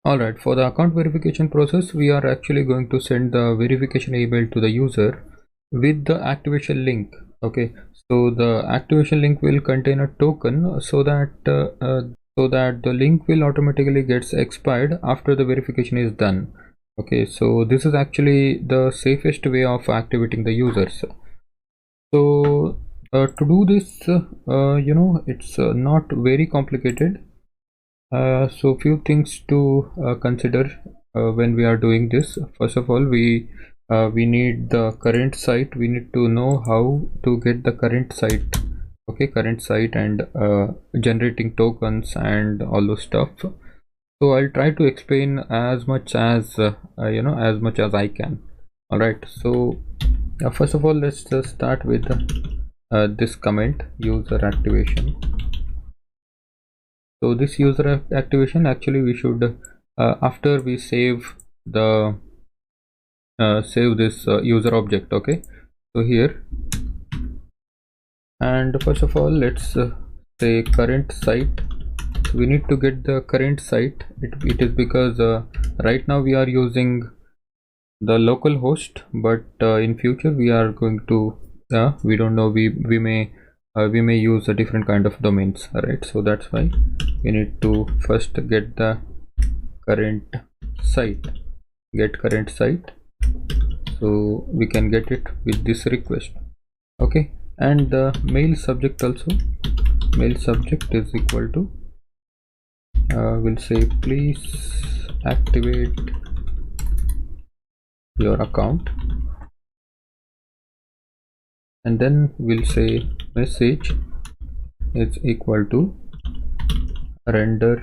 Alright, for the account verification process, we are actually going to send the verification email to the user with the activation link. Okay, so the activation link will contain a token so that the link will automatically gets expired after the verification is done. Okay, so this is actually the safest way of activating the users. So to do this, it's not very complicated. So few things to consider when we are doing this. First of all, we need the current site. We need to know how to get the current site. Okay, current site and generating tokens and all those stuff. So I'll try to explain as much as as much as I can. All right. So first of all, let's just start with this comment, user activation. So this user activation, actually we should after we save the save this user object. Okay, so here, and first of all let's say current site. So we need to get the current site. It is because right now we are using the local host, but in future we are going to we don't know, we may use a different kind of domains, right? So that's why we need to first get the current site, get current site, so we can get it with this request. Okay, and the mail subject also, mail subject is equal to we'll say please activate your account, and then we'll say message is equal to render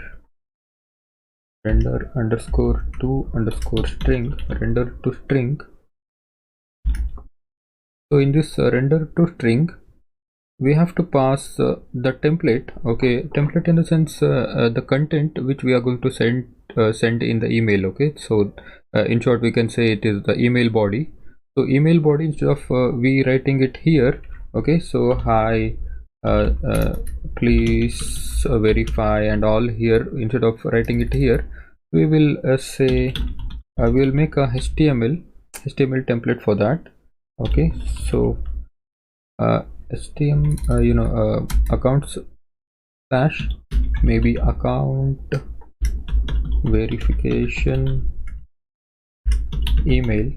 underscore to underscore string, render to string. So in this render to string, we have to pass the template. Okay, template in the sense the content which we are going to send in the email. Okay, so in short we can say it is the email body. So email body, instead of we writing it here, okay, so hi please verify and all here, instead of writing it here, we will say we will make a HTML template for that. Okay, so HTML accounts slash maybe account verification email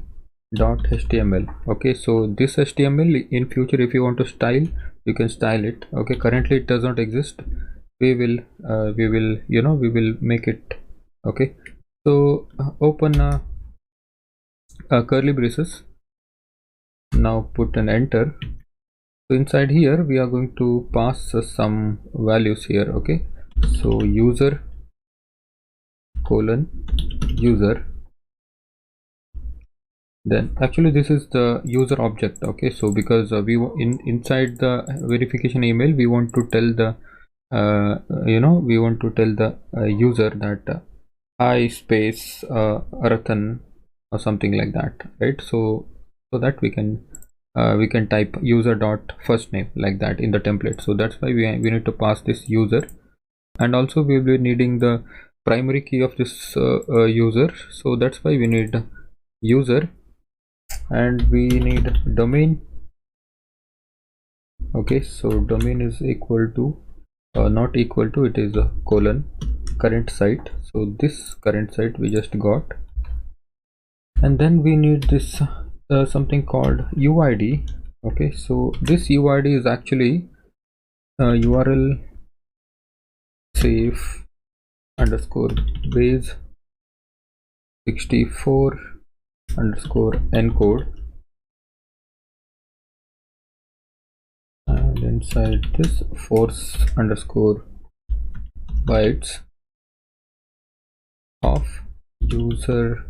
dot HTML. Okay, so this HTML in future if you want to style, you can style it. Okay, currently it does not exist. We will make it. Okay, so open curly braces, now put an enter. So inside here we are going to pass some values here. Okay, so user colon user, then actually this is the user object. Okay, so because inside the verification email we want to tell the we want to tell the user that hi space Arathan or something like that, right? So that we can type user dot first name like that in the template. So that's why we need to pass this user, and also we will be needing the primary key of this user. So that's why we need user, and we need domain. Okay, so domain is equal to not equal to, it is a colon current site. So this current site we just got, and then we need this something called UID. Okay, so this UID is actually URL safe underscore base 64 underscore encode, and inside this force underscore bytes of user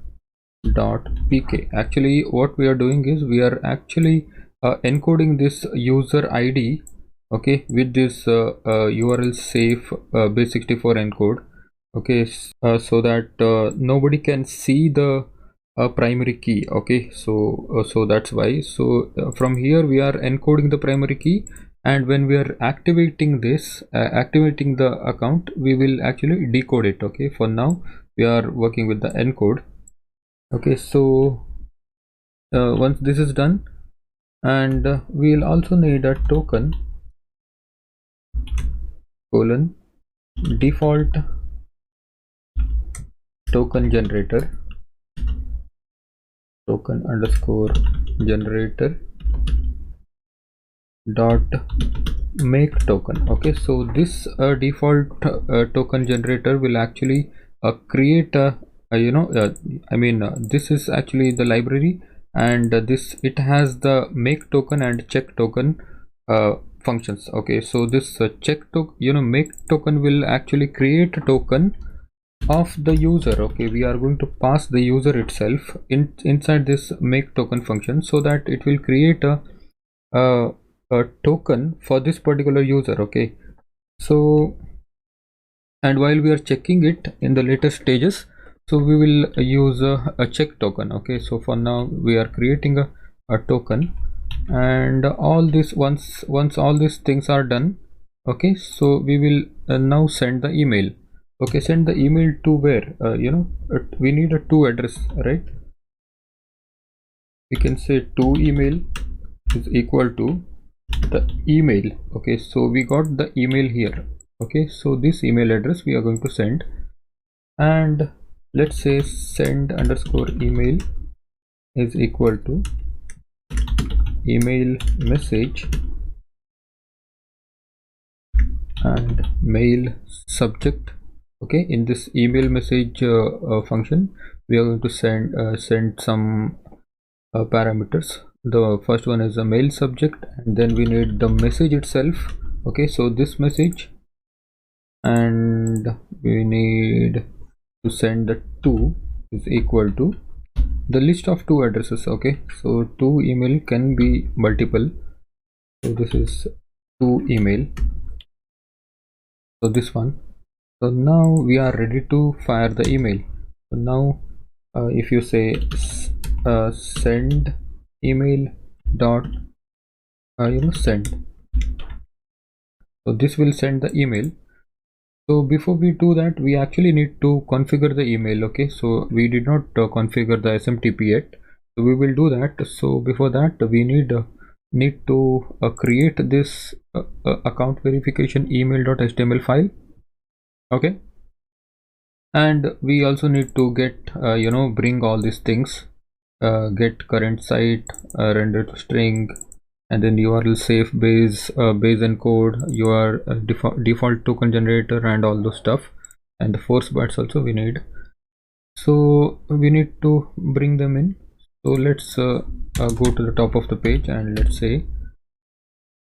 dot pk. Actually what we are doing is we are actually encoding this user ID, okay, with this URL safe base 64 encode. Okay, so that nobody can see the primary key. Okay, so that's why. So from here we are encoding the primary key, and when we are activating this activating the account, we will actually decode it. Okay, for now we are working with the encode. Okay, so once this is done, and we'll also need a token colon default token generator token underscore generator dot make token. Okay, so this default token generator will actually create a this is actually the library, and this it has the make token and check token functions. Okay, so this check token, make token will actually create a token of the user. Okay, we are going to pass the user itself inside this make token function, so that it will create a, a token for this particular user. Okay, so, and while we are checking it in the later stages, so we will use a check token. Okay, so for now we are creating a token, and all this, once all these things are done, okay, so we will now send the email. Okay, send the email to where, we need a to address, right? We can say to email is equal to the email. Okay, so we got the email here. Okay, so this email address we are going to send, and let's say send underscore email is equal to email message and mail subject. Okay, in this email message function, we are going to send some parameters. The first one is a mail subject, and then we need the message itself. Okay, so this message, and we need to send the to is equal to the list of two addresses. Okay, so to email can be multiple, so this is to email, so this one. So now we are ready to fire the email. So now if you say send email dot send, so this will send the email. So before we do that, we actually need to configure the email. Okay, so we did not configure the SMTP yet, so we will do that. So before that, we need to create this account verification email.html file. Okay, and we also need to get bring all these things, get current site, render to string, and then URL safe base encode, your default token generator, and all those stuff, and the force bytes also we need. So we need to bring them in. So let's go to the top of the page, and let's say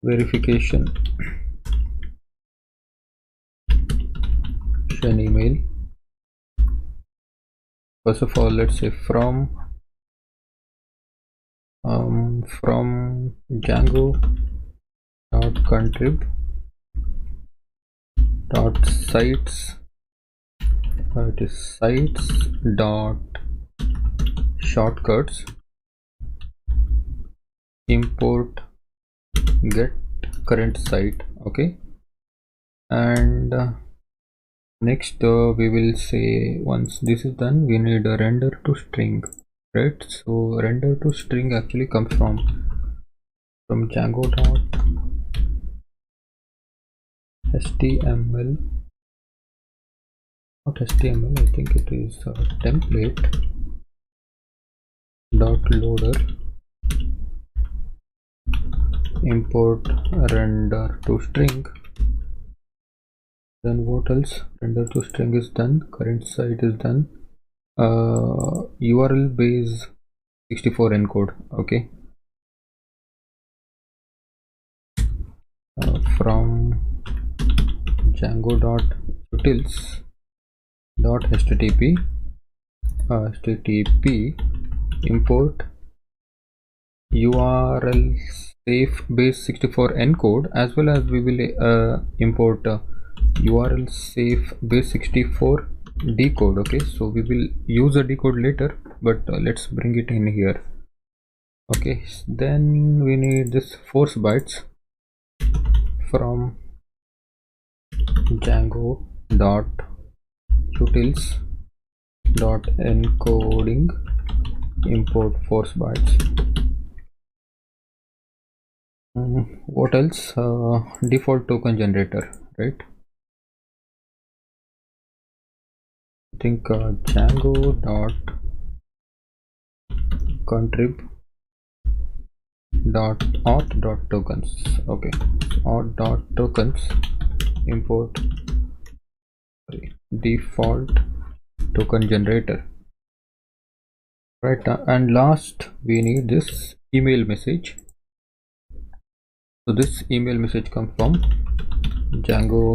verification email. First of all, let's say from Django contrib sites, it is sites dot shortcuts import get current site. Okay, and next we will say, once this is done, we need a render to string, right? So render to string actually comes from Django dot html, not html, I think it is template dot loader import render to string. Then what else? Render to string is done, current site is done, URL base 64 encode. Okay, from Django dot utils dot http import URL safe base 64 encode, as well as we will import URL safe base 64 decode. Okay, so we will use a decode later, but let's bring it in here. Okay, then we need this force bytes from Django dot utils dot encoding import force bytes. What else? Default token generator, right? I think Django dot contrib dot auth dot tokens. Okay, auth dot tokens import default token generator, right? And last we need this email message. So this email message comes from Django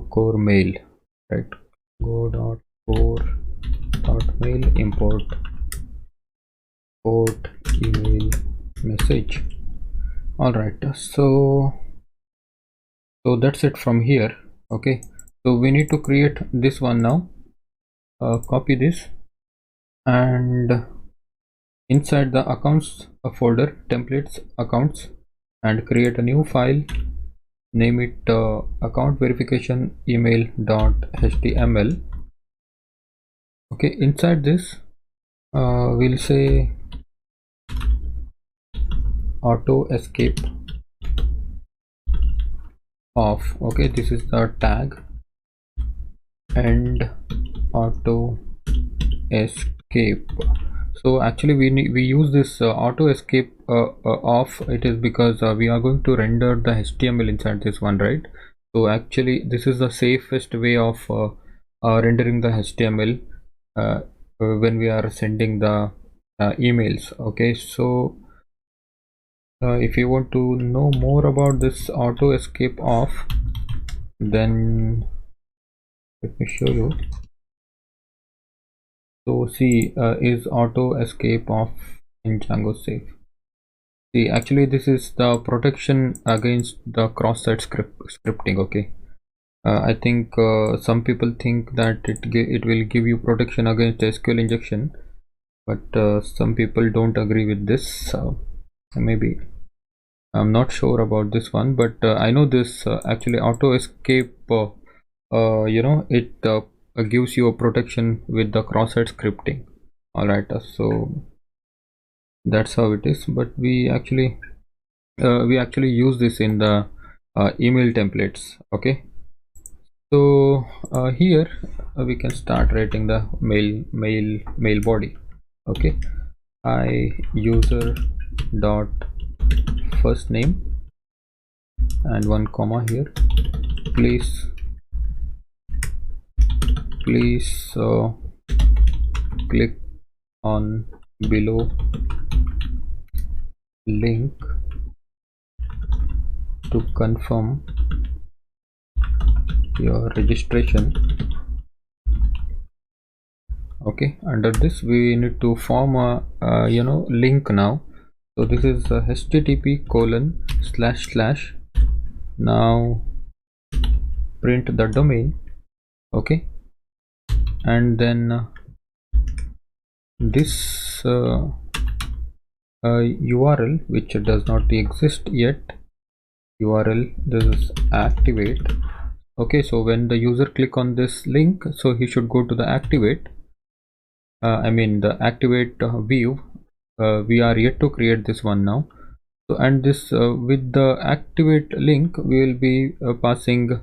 core mail, right? Go dot core dot mail import email message. All right, so that's it from here. Okay, so we need to create this one now. Copy this, and inside the accounts folder, templates accounts, and create a new file. Name it account verification email.html. Okay, inside this we'll say auto escape off. Okay, this is the tag, and auto escape. So actually we use this auto escape off. It is because we are going to render the HTML inside this one, right? So actually this is the safest way of rendering the HTML when we are sending the emails. Okay, so if you want to know more about this auto escape off, then let me show you. So see, is auto escape off in Django safe? See, actually this is the protection against the cross-site scripting. Okay, I think some people think that it will give you protection against SQL injection, but some people don't agree with this. Maybe I'm not sure about this one, but I know this actually auto escape. It gives you a protection with the cross-site scripting. All right, so that's how it is. But we actually use this in the email templates. Okay, so here we can start writing the mail body. Okay, I user dot first name and one comma here. Please click on below link to confirm your registration. Okay, under this we need to form a link now. So this is http:// now print the domain. Okay, and then this URL which does not exist yet, URL, this is activate. Okay, so when the user click on this link, so he should go to the activate, the activate view. We are yet to create this one now. So, and this with the activate link we will be passing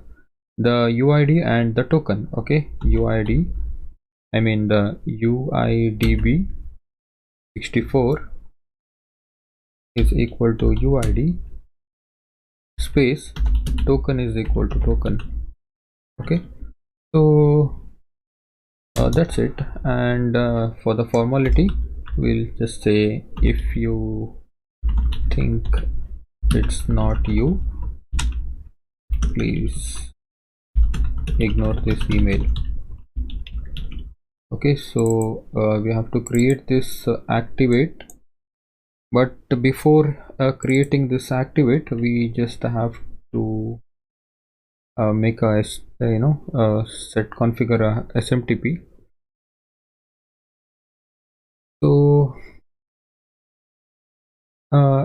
the UID and the token. Okay, UID, the UIDB 64 is equal to UID space token is equal to token. Okay, so that's it. And for the formality, we'll just say, if you think it's not you, please ignore this email. Okay, so we have to create this activate, but before creating this activate, we just have to make a set configure a SMTP. So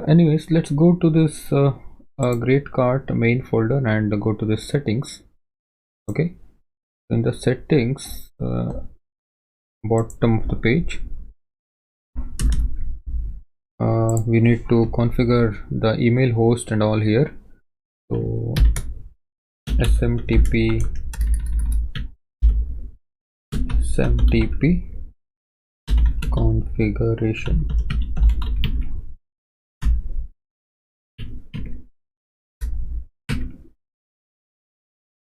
anyways, let's go to this great cart main folder and go to the settings. Okay, In the settings, bottom of the page, we need to configure the email host and all here. So SMTP configuration.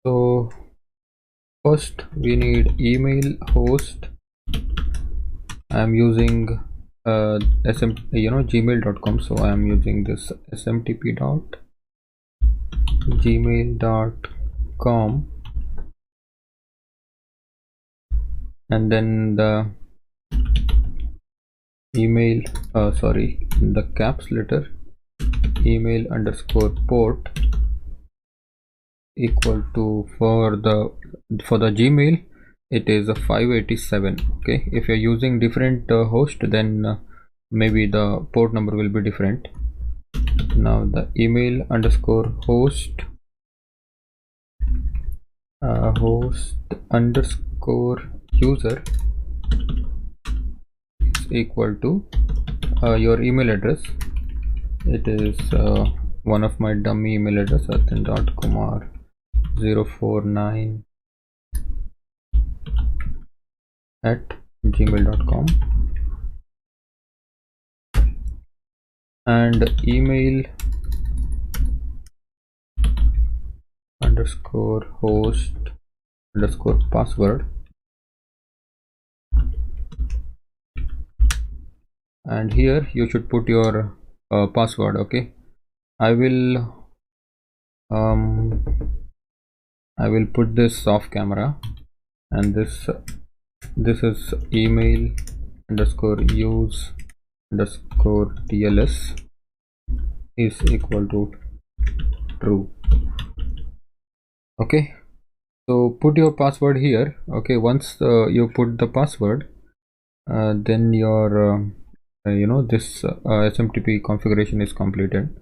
So first we need email host. I'm using gmail.com, so I'm using this smtp.gmail.com, and then the email the caps letter email underscore port equal to, for the Gmail it is a 587. okay, if you're using different host, then maybe the port number will be different. Now the email underscore host host underscore user is equal to your email address. It is one of my dummy email address, athin.kumar049 at gmail.com, and email underscore host underscore password, and here you should put your password. okay, I will put this off camera, and this is email underscore use underscore TLS is equal to true. okay, so put your password here. okay, once you put the password, then your this SMTP configuration is completed.